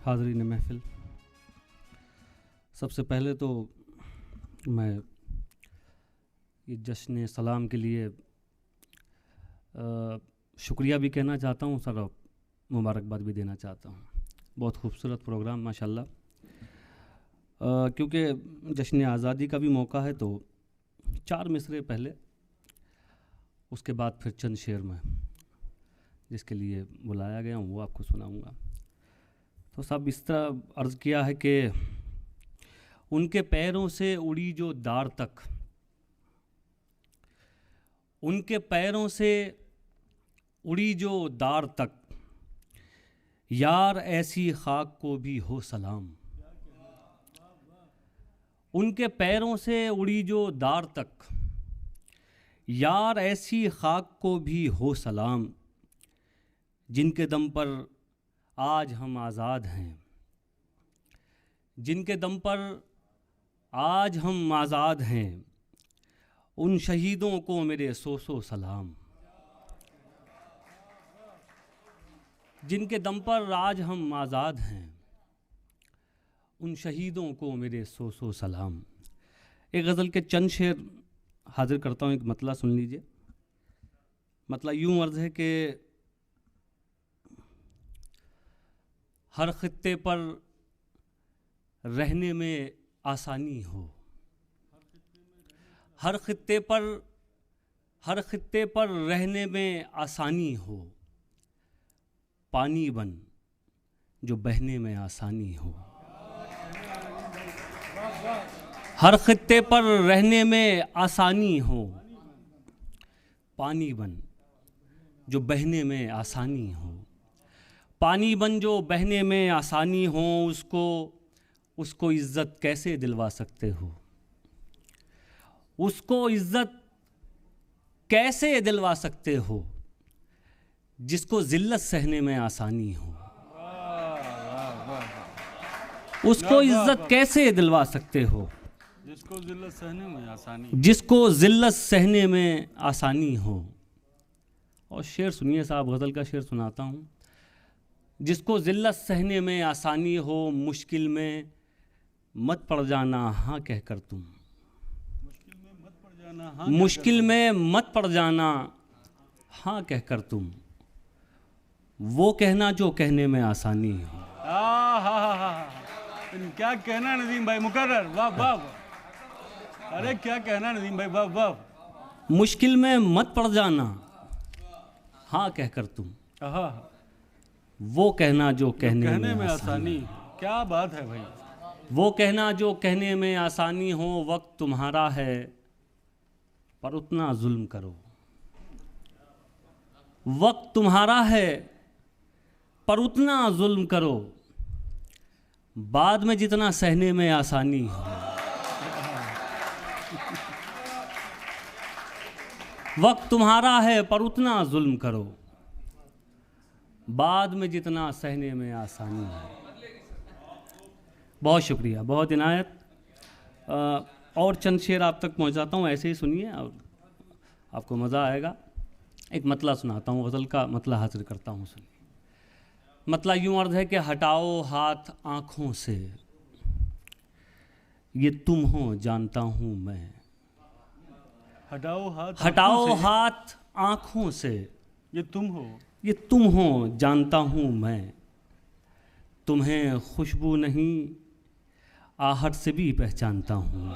हाज़रीन महफ़िल, सबसे पहले तो मैं ये जश्न सलाम के लिए शुक्रिया भी कहना चाहता हूँ सर, मुबारकबाद भी देना चाहता हूँ। बहुत खूबसूरत प्रोग्राम माशाल्लाह। क्योंकि जश्न आज़ादी का भी मौका है तो 4 मिसरे पहले, उसके बाद फिर चंद शेर में जिसके लिए बुलाया गया हूँ वो आपको सुनाऊँगा। तो सब इस तरह अर्ज़ किया है कि उनके पैरों से उड़ी जो दार तक, उनके पैरों से उड़ी जो दार तक, यार ऐसी खाक को भी हो सलाम। उनके पैरों से उड़ी जो दार तक, यार ऐसी खाक को भी हो सलाम। जिनके दम पर आज हम आज़ाद हैं, जिनके दम पर आज हम आज़ाद हैं, उन शहीदों को मेरे सौ सलाम। जिनके दम पर आज हम आज़ाद हैं, उन शहीदों को मेरे सौ सलाम। एक गज़ल के चंद शेर हाजिर करता हूँ, एक मतला सुन लीजिए। मतला यूँ अर्ज़ है कि हर खित्ते पर रहने में आसानी हो, हर खित्ते पर रहने में आसानी हो, पानी बन जो बहने में आसानी हो। हर खित्ते पर रहने में आसानी हो, पानी बन जो बहने में आसानी हो। पानी बन जो बहने में आसानी हो, उसको इज़्ज़त कैसे दिलवा सकते हो? उसको इज़्ज़त कैसे दिलवा सकते हो जिसको ज़िल्लत सहने में आसानी हो? उसको इज़्ज़त कैसे दिलवा सकते हो जिसको ज़िल्लत सहने में आसानी, जिसको ज़िल्लत सहने में आसानी हो। और शेर सुनिए साहब, गज़ल का शेर सुनाता हूँ। जिसको ज़िल्लत सहने में आसानी हो, मुश्किल में मत पड़ जाना हाँ कहकर तुम। मुश्किल में मत पड़ जाना हाँ कहकर तुम, वो कहना जो कहने में आसानी हो। क्या कहना नदीम भाई, मुकर्रर, वाह वाह। अरे क्या कहना नदीम भाई, वाह वाह। मुश्किल में मत पड़ जाना हाँ कहकर तुम, वो कहना जो कहने में आसानी। क्या बात है भाई। वो कहना जो कहने में आसानी हो। वक्त तुम्हारा है पर उतना जुल्म करो। वक्त तुम्हारा है पर उतना जुल्म करो, बाद में जितना सहने में आसानी हो। वक्त तुम्हारा है पर उतना जुल्म करो, बाद में जितना सहने में आसानी है। बहुत शुक्रिया, बहुत इनायत। और चंद शेर आप तक पहुंचाता हूं, ऐसे ही सुनिए और आपको मज़ा आएगा। एक मतला सुनाता हूं, गज़ल का मतला हासिल करता हूं, सुनिए। मतला यूँ अर्ज़ है कि हटाओ हाथ आँखों से, ये तुम हो जानता हूँ मैं। हटाओ हाथ आँखों से, ये तुम हो, ये तुम हो जानता हूँ मैं। तुम्हें खुशबू नहीं आहट से भी पहचानता हूँ।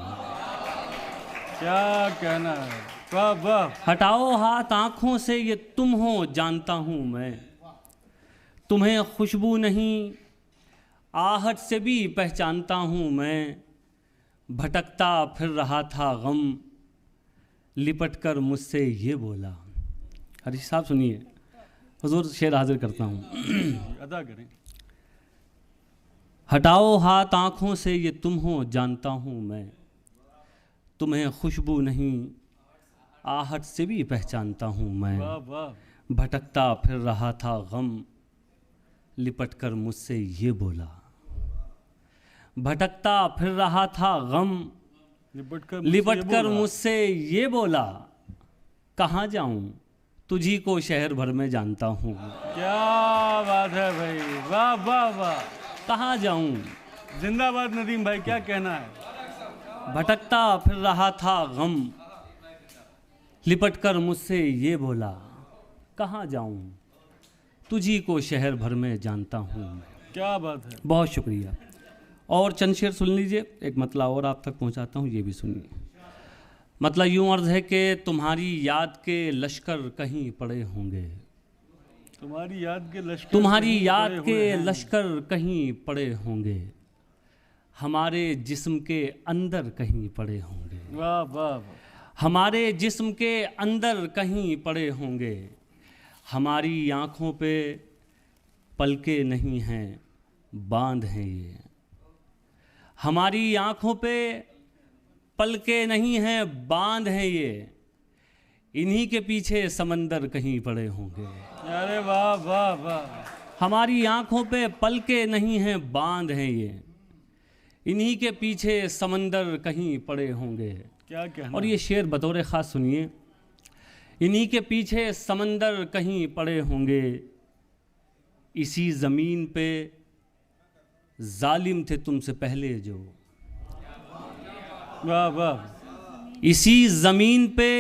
क्या कहना है, वाह वाह। हटाओ हाथ आँखों से, ये तुम हो जानता हूँ मैं। तुम्हें खुशबू नहीं आहट से भी पहचानता हूँ मैं। भटकता फिर रहा था गम, लिपट कर मुझसे ये बोला। हरीश साहब सुनिए, हुजूर शेर हाजिर करता हूँ। अदा करें। हटाओ हाथ आँखों से, ये तुम हो जानता हूँ मैं। तुम्हें खुशबू नहीं आहट से भी पहचानता हूँ मैं। वाह वाह। भटकता फिर रहा था गम, लिपट कर मुझसे ये बोला। भटकता फिर रहा था गम, लिपट कर मुझसे ये बोला। कहाँ जाऊँ तुझी को शहर भर में जानता हूँ। क्या बात है भाई, वाह वाह वाह। कहाँ जाऊं। जिंदाबाद नदीम भाई, क्या कहना है? भटकता फिर रहा था गम, लिपट कर मुझसे ये बोला, कहाँ जाऊं, तुझी को शहर भर में जानता हूँ मैं। क्या बात है। बहुत शुक्रिया। और चंद शेर सुन लीजिए, एक मतला और आप तक पहुंचाता हूँ, ये भी सुनिए। मतलब यूं अर्ज है कि तुम्हारी याद के लश्कर कहीं पड़े होंगे, तुम्हारी याद के लश्कर, तुम्हारी कहीं याद पड़े के हुए हैं। लश्कर कहीं पड़े होंगे, हमारे जिस्म के अंदर कहीं पड़े होंगे, वाह वाह वाह। हमारे जिस्म के अंदर कहीं पड़े होंगे, हमारी आँखों पे पलके नहीं हैं बांध हैं ये, हमारी आँखों पे पलके नहीं हैं बांध हैं ये, इन्हीं के पीछे समंदर कहीं पड़े होंगे। अरे वाह वाह वाह। हमारी आँखों पे पलके नहीं हैं बांध हैं ये, इन्हीं के पीछे समंदर कहीं पड़े होंगे। क्या कहना। और ये शेर बतौर ख़ास सुनिए। इन्हीं के पीछे समंदर कहीं पड़े होंगे, इसी ज़मीन पे जालिम थे तुमसे पहले जो, वाह वाह। इसी ज़मीन पे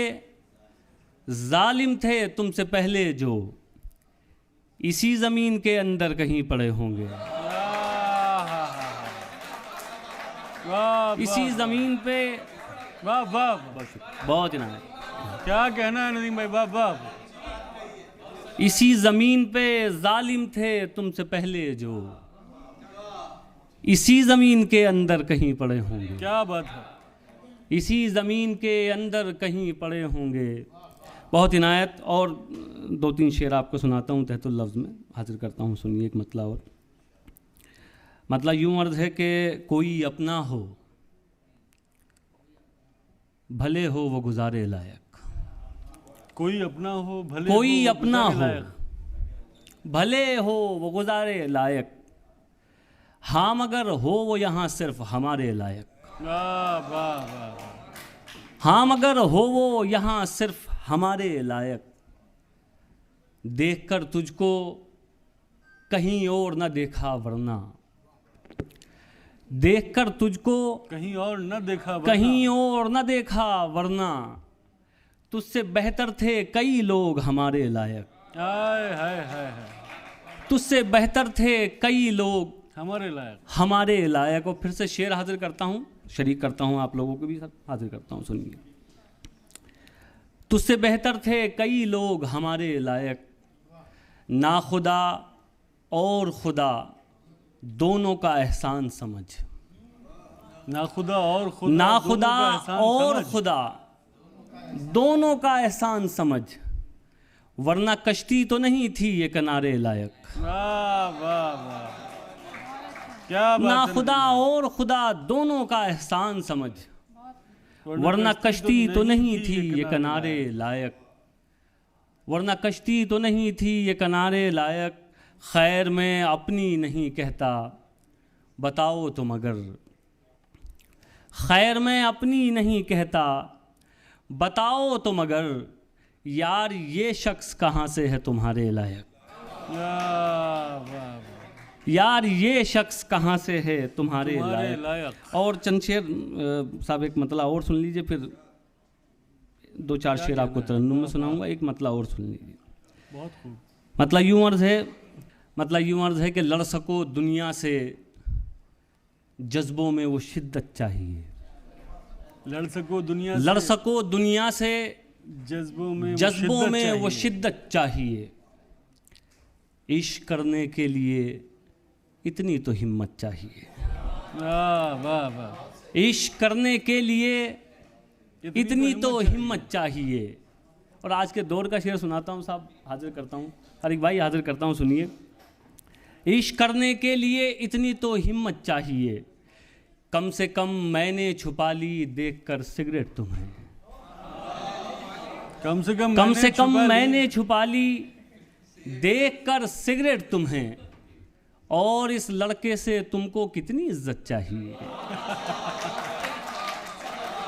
जालिम थे तुमसे पहले जो, इसी ज़मीन के अंदर कहीं पड़े होंगे, वाह इसी ज़मीन पे। वाह वाह। बहुत इनाम। क्या कहना है नदीम भाई, वाह वाह। इसी ज़मीन पे जालिम थे तुमसे पहले जो, इसी ज़मीन के अंदर कहीं पड़े होंगे। क्या बात है। इसी ज़मीन के अंदर कहीं पड़े होंगे। बहुत इनायत। और दो तीन शेर आपको सुनाता हूँ, तहतुल लफ्ज़ में हाजिर करता हूँ, सुनिए एक मतला और। मतलब यूँ अर्ज़ है कि कोई अपना हो भले हो वो गुजारे लायक, कोई अपना हो भले कोई हो अपना गुजारे हो लायक। भले हो वो गुजारे लायक, हाँ मगर हो वो यहाँ सिर्फ हमारे लायक, वाह वाह वाह। हाँ मगर हो वो यहाँ सिर्फ हमारे लायक, देखकर तुझको कहीं और न देखा वरना, देखकर तुझको कहीं और न देखा वरना। कहीं और न देखा वरना, तुझसे बेहतर थे कई लोग हमारे लायक, हाय हाय हाय हाय। तुझसे बेहतर थे कई लोग हमारे लायक, हमारे लायक। और फिर से शेर हाजिर करता हूँ, शरीक करता हूँ आप लोगों को भी सब हाजिर करता हूँ, सुनिए। तुझसे बेहतर थे कई लोग हमारे लायक, ना खुदा और खुदा दोनों का एहसान समझ, ना खुदा और खुदा, ना दोनों खुदा का एहसान और समझ। खुदा दोनों का एहसान समझ, वरना कश्ती तो नहीं थी ये किनारे लायक, वाह वाह वाह। क्या बात ना है खुदा नदीम और खुदा दोनों का एहसान समझ, वरना कश्ती तो नहीं थी ये किनारे लायक, वरना कश्ती तो नहीं थी ये किनारे लायक। खैर मैं अपनी नहीं कहता बताओ तुम अगर, खैर मैं अपनी नहीं कहता बताओ तुम अगर, यार ये शख्स कहाँ से है तुम्हारे लायक, वाह वाह। यार ये शख्स कहाँ से है तुम्हारे लायक। लायक। और चंद शेर साहब एक मतला और सुन लीजिए, फिर दो चार शेर आपको तरन्नुम में सुनाऊंगा, एक मतला और सुन लीजिए। बहुत खूब। मतलब यूँ अर्ज़ है, मतलब यूँ अर्ज़ है कि लड़ सको दुनिया से जज्बों में वो शिद्दत चाहिए, लड़ सको दुनिया लड़ से, सको दुनिया से जज्बों में जज्बों में वो चाहिए। शिद्दत चाहिए, इश्क करने के लिए इतनी तो हिम्मत चाहिए, वाह वाह वाह। इश्क करने के लिए इतनी तो हिम्मत चाहिए। और आज के दौर का शेर सुनाता हूँ साहब, हाजिर करता हूँ, हर एक भाई हाजिर करता हूँ, सुनिए। इश्क करने के लिए इतनी तो हिम्मत चाहिए, कम से कम मैंने छुपा ली देखकर सिगरेट तुम्हें, कम से कम मैंने छुपा ली देखकर सिगरेट तुम्हें, और इस लड़के से तुमको कितनी इज्जत चाहिए।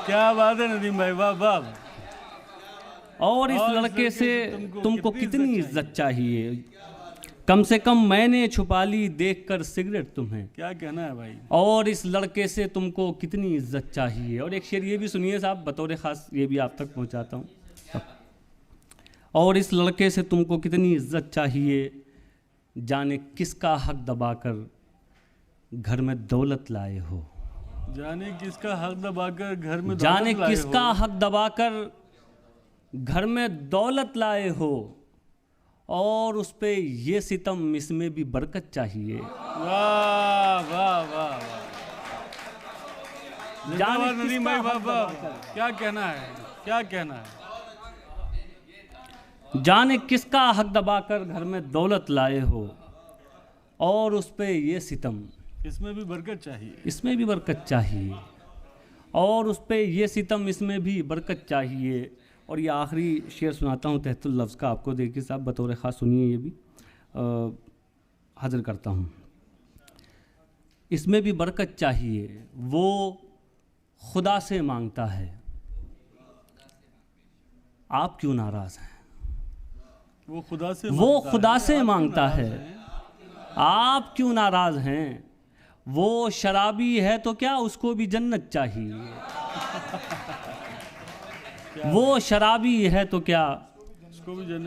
क्या बात है नदीम भाई, वाह वाह। और इस लड़के से तुमको कितनी इज्जत चाहिए। कम से कम मैंने छुपा ली देखकर सिगरेट तुम्हें, क्या कहना है भाई। और इस लड़के से तुमको कितनी इज्जत चाहिए। और एक शेर ये भी सुनिए साहब, बतौर ख़ास ये भी आप तक पहुंचाता हूँ। और इस लड़के से तुमको कितनी इज्जत चाहिए, जाने किसका हक दबाकर घर में दौलत लाए हो। जाने किसका हक दबाकर घर में जाने दौलत लाए किसका हो। हक दबाकर घर में दौलत लाए हो, और उस पे ये सितम इसमें भी बरकत चाहिए। वाह वाह वाह वाह, जाने नदीम किसका भाई, वाह हक वाह, दबाकर। क्या कहना है, क्या कहना है। जाने किसका हक दबाकर घर में दौलत लाए हो, और उस पे ये सितम इसमें भी बरकत चाहिए। इसमें भी बरकत चाहिए, और उस पे ये सितम इसमें भी बरकत चाहिए। और ये आखिरी शेर सुनाता हूँ तहतुल लफ्ज़ का आपको, देखिए साहब बतौर ख़ास सुनिए, ये भी हाजिर करता हूँ। इसमें भी बरकत चाहिए, वो खुदा से मांगता है, आप क्यों नाराज़ हैं। वो खुदा से मांगता है, आप क्यों नाराज़ हैं। वो शराबी है तो क्या, उसको भी जन्नत चाहिए। वो शराबी है तो क्या,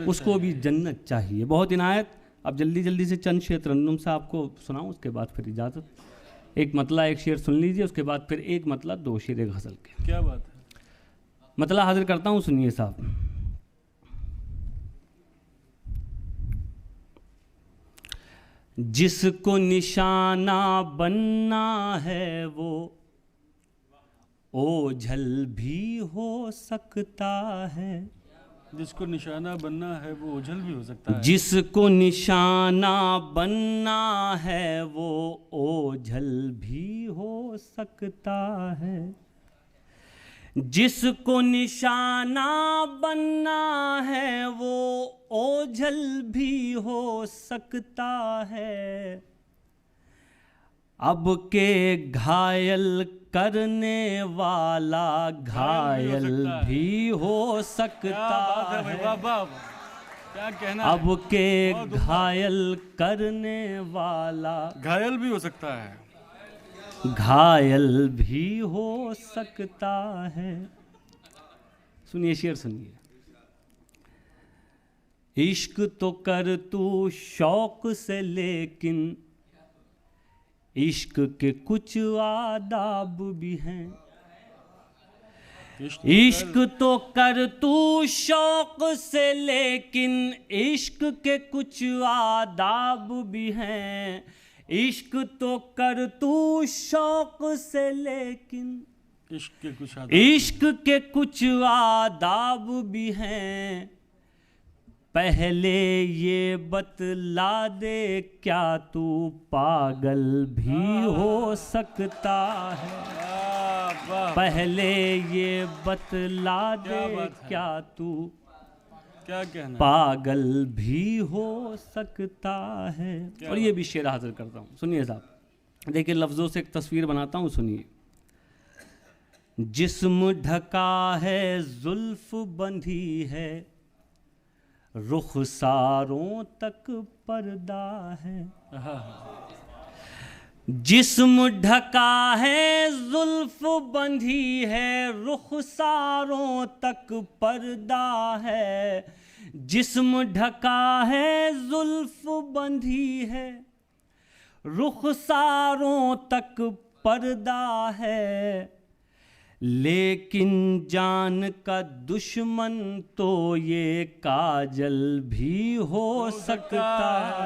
उसको भी जन्नत चाहिए। बहुत इनायत। अब जल्दी जल्दी से चंद शेर तरन्नुम से आपको सुनाऊं, उसके बाद फिर इजाज़त। एक मतला एक शेर सुन लीजिए, उसके बाद फिर एक मतला दो शेर एक गज़ल के। क्या बात है। मतला हाजिर करता हूँ, सुनिए साहब। जिसको निशाना बनना है वो ओझल भी हो सकता है। जिसको निशाना बनना है वो ओझल भी हो सकता है। जिसको निशाना बनना है वो ओझल भी हो सकता है। जिसको निशाना बनना है वो ओझल भी हो सकता है। अब के घायल करने वाला घायल भी हो सकता है। क्या कहना है। अब के घायल करने वाला घायल भी हो सकता है। घायल भी हो सकता है। सुनिए शेर सुनिए। इश्क तो कर तू शौक से, लेकिन इश्क के कुछ आदाब भी हैं। इश्क तो कर तू शौक से, लेकिन इश्क के कुछ आदाब भी हैं। इश्क तो कर तू शौक से, लेकिन इश्क के कुछ आदाब भी हैं। पहले ये बतला दे क्या तू पागल भी हो सकता है। पहले ये बतला दे क्या तू क्या कहना पागल भी हो सकता है। और ये भी शेर हाजिर करता हूँ, सुनिए साहब। देखिए लफ्ज़ों से एक तस्वीर बनाता हूँ, सुनिए। जिस्म ढका है, जुल्फ बंधी है, रुखसारों तक पर्दा है। जिस्म ढका है, जुल्फ बंधी है, रुखसारों तक पर्दा है। जिस्म ढका है, जुल्फ बंधी है, रुखसारों तक पर्दा है। लेकिन जान का दुश्मन तो ये काजल भी हो सकता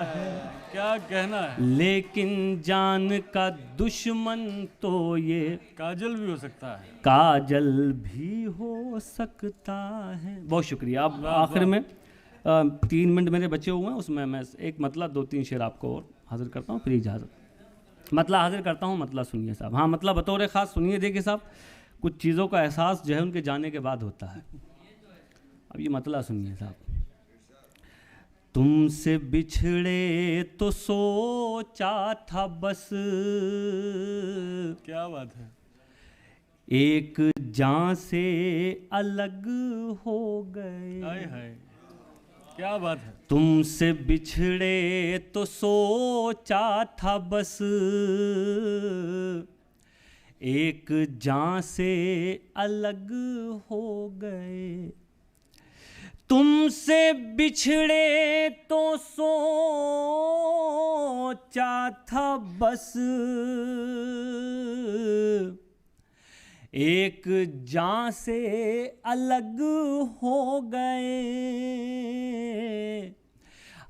है। क्या कहना है। लेकिन जान का दुश्मन तो ये काजल भी हो सकता है। काजल भी हो सकता है। बहुत शुक्रिया। अब आखिर में 3 मिनट मेरे बचे हुए हैं, उसमें मैं एक मतला 2-3 शेर आपको और हाजिर करता हूँ, फिर इजाज़त। मतला हाजिर करता हूँ, मतला सुनिए साहब। हाँ मतला बतौर ख़ास सुनिए। देखिए साहब, कुछ चीज़ों का एहसास जो है उनके जाने के बाद होता है। अब ये मतला सुनिए साहब। तुमसे बिछड़े तो सोचा था बस, क्या बात है। एक जान से अलग हो गए। हाय हाय। क्या बात है। तुमसे बिछड़े तो सोचा था बस एक जान से अलग हो गए। तुमसे बिछड़े तो सोचा था बस एक जान से अलग हो गए।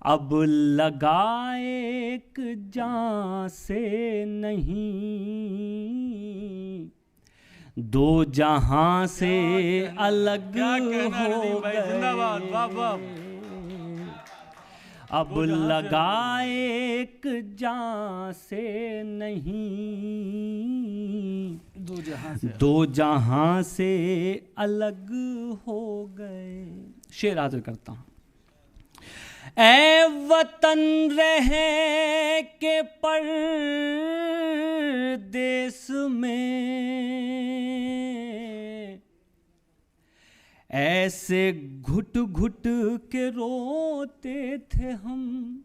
अब लगा एक जान से नहीं, दो जहां से अलग क्या कहना हो नदीम भाई, जिंदाबाद, वाह वाह। अब लगा एक जान से नहीं, दो जहां से अलग हो गए। शेर हाजिर करता हूं। ऐ वतन रहे के परदेस में, ऐसे घुट घुट के रोते थे हम।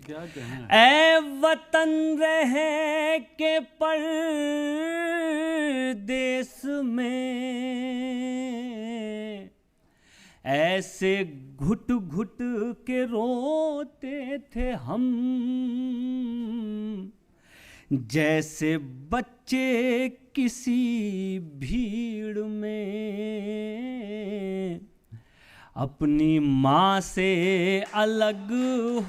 क्या कहना। ऐ वतन रहे के परदेस में, ऐसे घुट घुट के रोते थे हम, जैसे बच्चे किसी भीड़ में अपनी माँ से अलग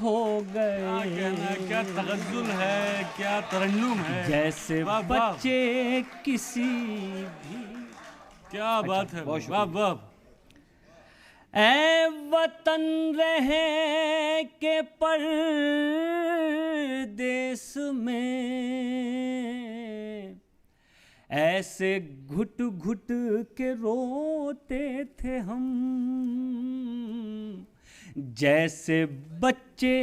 हो गए। क्या कहना, क्या तगज़्ज़ुल है, क्या तरन्नुम है। जैसे वाह, वाह। बच्चे किसी भी। क्या बात है, बहुत वाह वाह। ऐ वतन रहे के परदेस में, ऐसे घुट घुट के रोते थे हम, जैसे बच्चे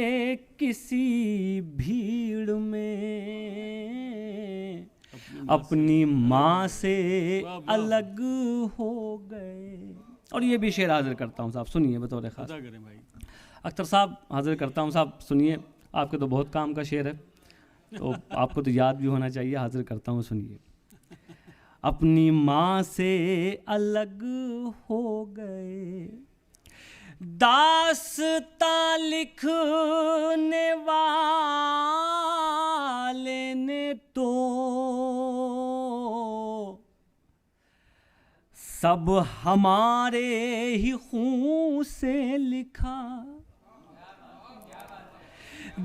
किसी भीड़ में अपनी माँ से अलग हो गए। और ये भी शेर हाजिर करता हूँ साहब, सुनिए बतौर खास। करें भाई। अख्तर साहब हाजिर करता हूँ साहब, सुनिए। आपके तो बहुत काम का शेर है, तो आपको तो याद भी होना चाहिए। हाजिर करता हूँ, सुनिए। अपनी माँ से अलग हो गए, दास्तां लिखने वाले ने तो सब हमारे ही खून से लिखा।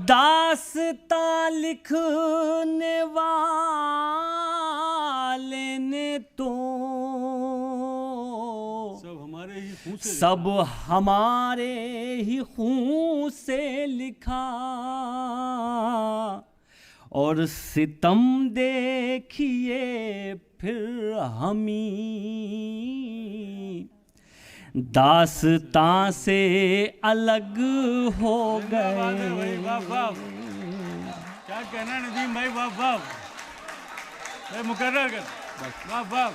दास्तां लिखने वाले ने तो सब हमारे ही खून से लिखा, और सितम देखिए फिर हमी दास्तां से अलग हो गए। क्या कहना नदीम भाई, वाह वाह। मुकर्रर कर, वाह वाह।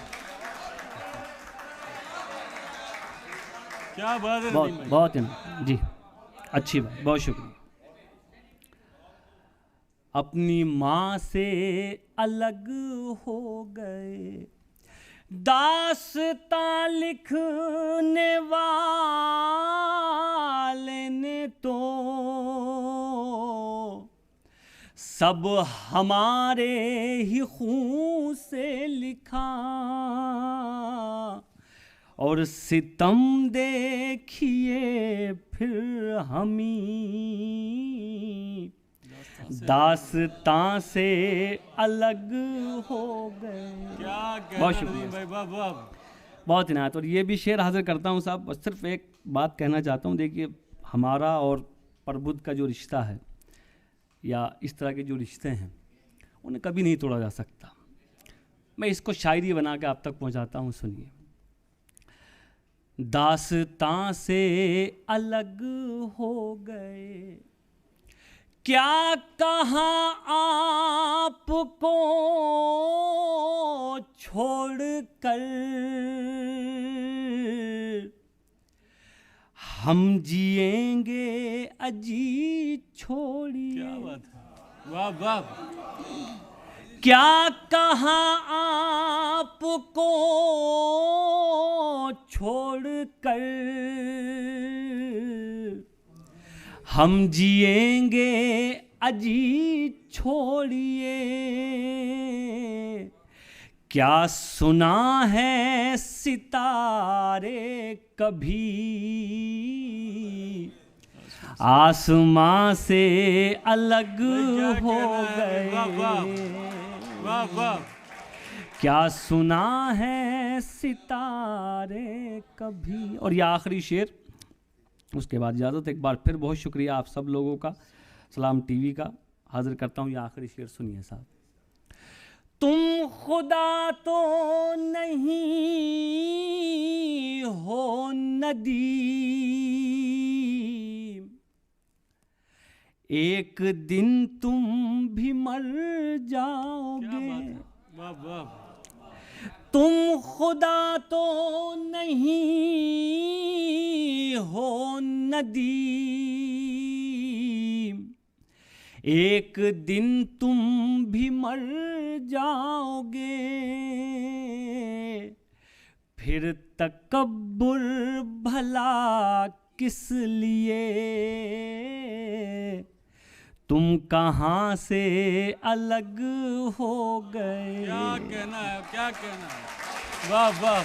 क्या बात है, बहुत बहुत है जी, अच्छी बात, बहुत शुक्रिया। अपनी माँ से अलग हो गए, दास्तां लिखने वाले ने तो सब हमारे ही खून से लिखा, और सितम देखिए फिर हमी दास्तां से अलग हो गए। बहुत शुक्रिया भाई, वाह वाह। बहुत इनायत। और ये भी शेर हाजिर करता हूँ साहब, बस सिर्फ एक बात कहना चाहता हूँ। देखिए, हमारा और प्रबुद्ध का जो रिश्ता है, या इस तरह के जो रिश्ते हैं, उन्हें कभी नहीं तोड़ा जा सकता। मैं इसको शायरी बना के आप तक पहुँचाता हूँ, सुनिए। दास्तां से अलग हो गए, क्या कहाँ आपको छोड़ कर, हम जिएंगे अजी छोड़िए। क्या बात है, वाह वाह। क्या कहा आपको छोड़कर, हम जिएंगे अजी छोड़िए। क्या सुना है सितारे कभी, आसमां से अलग हो गए। वाह वाह वाह वाह। क्या सुना है सितारे कभी। और ये आखिरी शेर, उसके बाद इजाज़त। एक बार फिर बहुत शुक्रिया आप सब लोगों का, सलाम टीवी का। हाजिर करता हूँ ये आखिरी शेर, सुनिए साहब। तुम खुदा तो नहीं हो नदीम, एक दिन तुम भी मर जाओगे। वाह वाह। तुम खुदा तो नहीं हो नदीम, एक दिन तुम भी मर जाओगे। फिर तकब्बुर भला किस लिए, तुम कहाँ से अलग हो गए। क्या कहना है, क्या कहना है, वाह वाह।